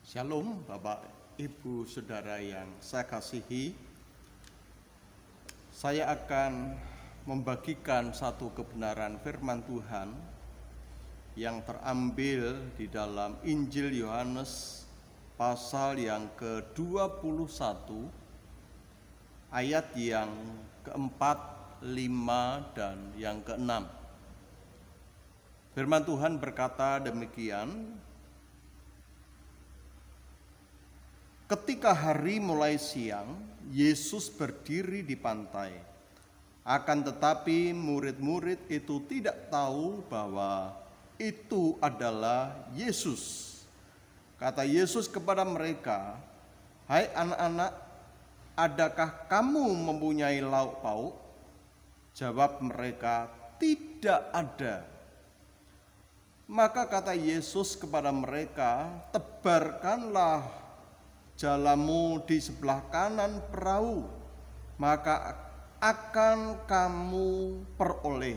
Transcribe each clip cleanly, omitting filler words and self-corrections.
Shalom Bapak, Ibu, Saudara yang saya kasihi. Saya akan membagikan satu kebenaran firman Tuhan yang terambil di dalam Injil Yohanes pasal yang ke-21 ayat yang ke-4, 5, dan yang ke-6. Firman Tuhan berkata demikian: ketika hari mulai siang, Yesus berdiri di pantai. Akan tetapi murid-murid itu tidak tahu bahwa itu adalah Yesus. Kata Yesus kepada mereka, "Hai anak-anak, adakah kamu mempunyai lauk pauk?" Jawab mereka, "Tidak ada." Maka kata Yesus kepada mereka, "Tebarkanlah jalamu di sebelah kanan perahu, maka akan kamu peroleh."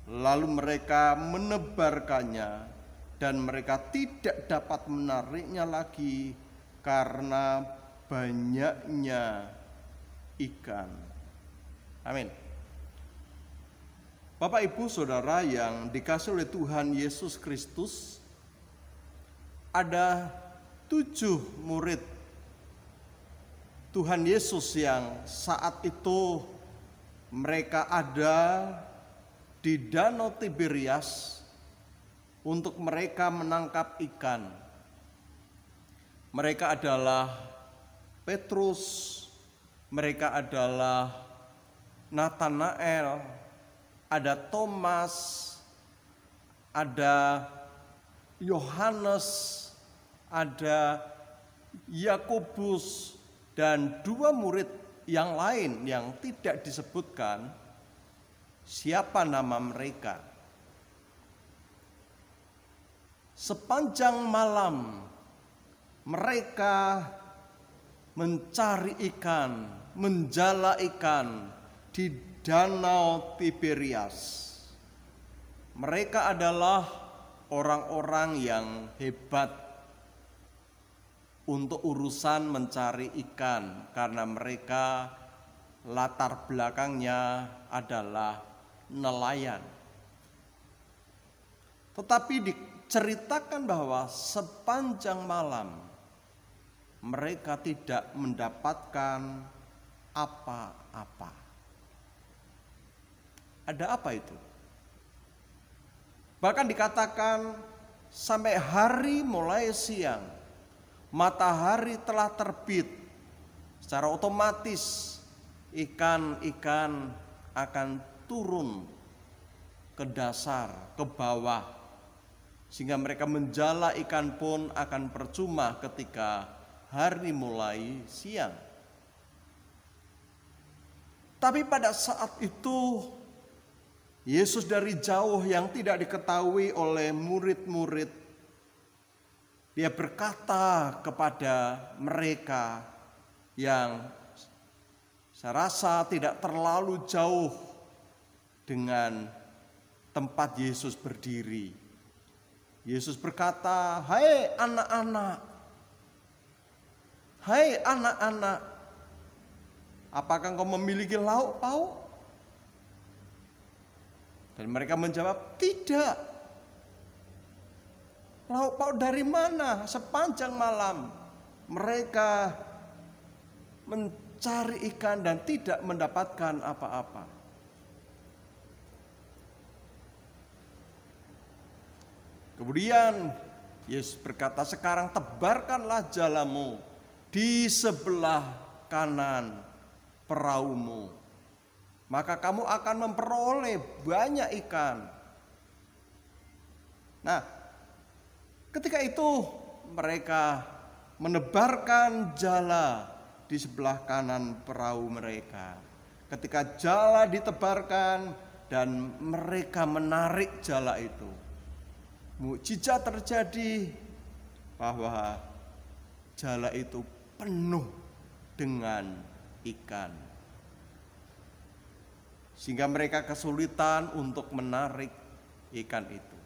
Lalu mereka menebarkannya, dan mereka tidak dapat menariknya lagi karena banyaknya ikan. Amin. Bapak, Ibu, Saudara yang dikasihi oleh Tuhan Yesus Kristus, ada 7 murid Tuhan Yesus yang saat itu mereka ada di Danau Tiberias untuk mereka menangkap ikan. Mereka adalah Petrus, mereka adalah Natanael, ada Thomas, ada Yohanes, ada Yakobus, dan 2 murid yang lain yang tidak disebutkan siapa nama mereka. Sepanjang malam mereka mencari ikan, menjala ikan di Danau Tiberias. Mereka adalah orang-orang yang hebat untuk urusan mencari ikan, karena mereka latar belakangnya adalah nelayan. Tetapi diceritakan bahwa sepanjang malam mereka tidak mendapatkan apa-apa. Ada apa itu? Bahkan dikatakan sampai hari mulai siang, matahari telah terbit, secara otomatis ikan-ikan akan turun ke dasar, ke bawah, sehingga mereka menjala ikan pun akan percuma ketika hari mulai siang. Tapi pada saat itu Yesus dari jauh yang tidak diketahui oleh murid-murid, Dia berkata kepada mereka yang saya rasa tidak terlalu jauh dengan tempat Yesus berdiri. Yesus berkata, "Hai anak-anak, hai anak-anak, apakah engkau memiliki lauk pauk?" Dan mereka menjawab, "Tidak." Lauk pauk dari mana? Sepanjang malam mereka mencari ikan dan tidak mendapatkan apa-apa. Kemudian Yesus berkata, "Sekarang tebarkanlah jalamu di sebelah kanan perahumu, maka kamu akan memperoleh banyak ikan." Nah, ketika itu mereka menebarkan jala di sebelah kanan perahu mereka. Ketika jala ditebarkan dan mereka menarik jala itu, mukjizat terjadi bahwa jala itu penuh dengan ikan, sehingga mereka kesulitan untuk menarik ikan itu.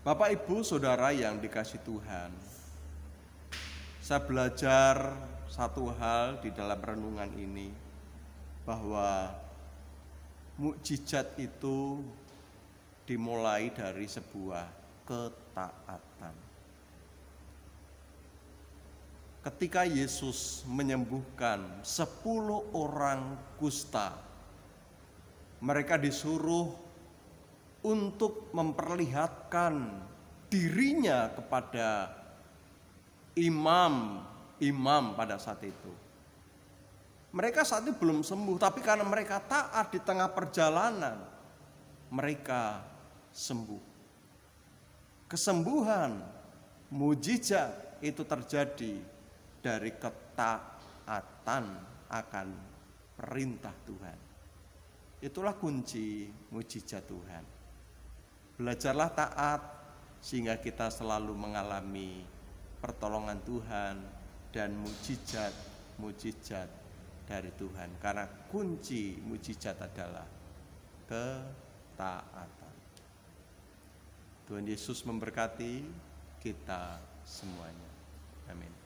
Bapak, Ibu, Saudara yang dikasihi Tuhan, saya belajar satu hal di dalam renungan ini, bahwa mukjizat itu dimulai dari sebuah ketaatan. Ketika Yesus menyembuhkan 10 orang kusta, mereka disuruh untuk memperlihatkan dirinya kepada imam pada saat itu. Mereka saat itu belum sembuh, tapi karena mereka taat di tengah perjalanan, mereka sembuh. Kesembuhan, mujizat itu terjadi dari ketaatan akan perintah Tuhan. Itulah kunci mujizat Tuhan. Belajarlah taat sehingga kita selalu mengalami pertolongan Tuhan dan mujizat dari Tuhan. Karena kunci mujizat adalah ketaatan. Tuhan Yesus memberkati kita semuanya. Amin.